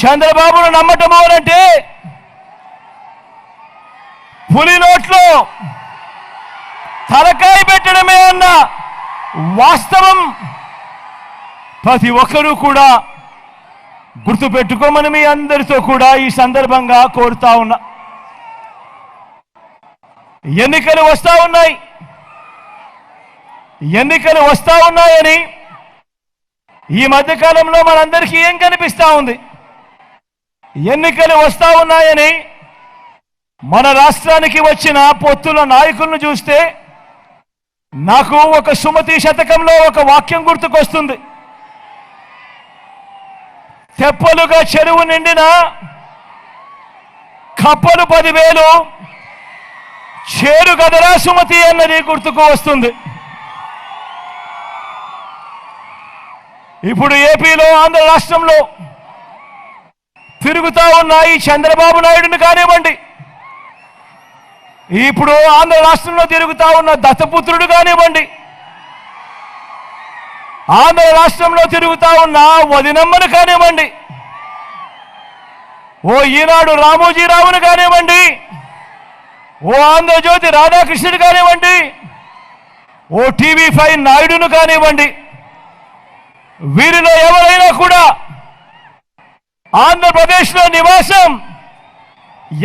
చంద్రబాబును నమ్మటము అంటే పులి నోట్లో తలకాయ పెట్టడమే అన్న వాస్తవం ప్రతి ఒక్కరూ కూడా గుర్తుపెట్టుకోమని మీ అందరితో కూడా ఈ సందర్భంగా కోరుతా ఉన్నా. ఎన్నికలు వస్తా ఉన్నాయని ఈ మధ్యకాలంలో మనందరికీ ఏం కనిపిస్తా ఉంది? ఎన్నికలు వస్తా ఉన్నాయని మన రాష్ట్రానికి వచ్చిన పొత్తుల నాయకులను చూస్తే నాకు ఒక సుమతి శతకంలో ఒక వాక్యం గుర్తుకొస్తుంది. తెప్పలుగా చెరువు నిండిన కప్పలు 10,000 చేరు గదరా సుమతి అన్నది గుర్తుకు వస్తుంది. ఇప్పుడు ఏపీలో ఆంధ్ర రాష్ట్రంలో తిరుగుతా ఉన్న ఈ చంద్రబాబు నాయుడుని కానివ్వండి, ఇప్పుడు ఆంధ్ర రాష్ట్రంలో తిరుగుతా ఉన్న దత్తపుత్రుడు కానివ్వండి, ఆంధ్ర రాష్ట్రంలో తిరుగుతా ఉన్న వదినమ్మను కానివ్వండి, ఓ ఈనాడు రామోజీరావును కానివ్వండి, ఓ ఆంధ్రజ్యోతి రాధాకృష్ణుడు కానివ్వండి, ఓ TV5 నాయుడును కానివ్వండి, వీరిలో ఎవరైనా కూడా ఆంధ్రప్రదేశ్లో నివాసం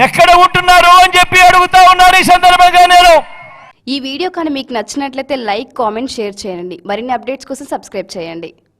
ఎక్కడ ఉంటున్నారు అని చెప్పి అడుగుతా ఉన్నారు. ఈ సందర్భంగా నేను ఈ వీడియో కానీ మీకు నచ్చినట్లయితే లైక్, కామెంట్, షేర్ చేయండి. మరిన్ని అప్డేట్స్ కోసం సబ్స్క్రైబ్ చేయండి.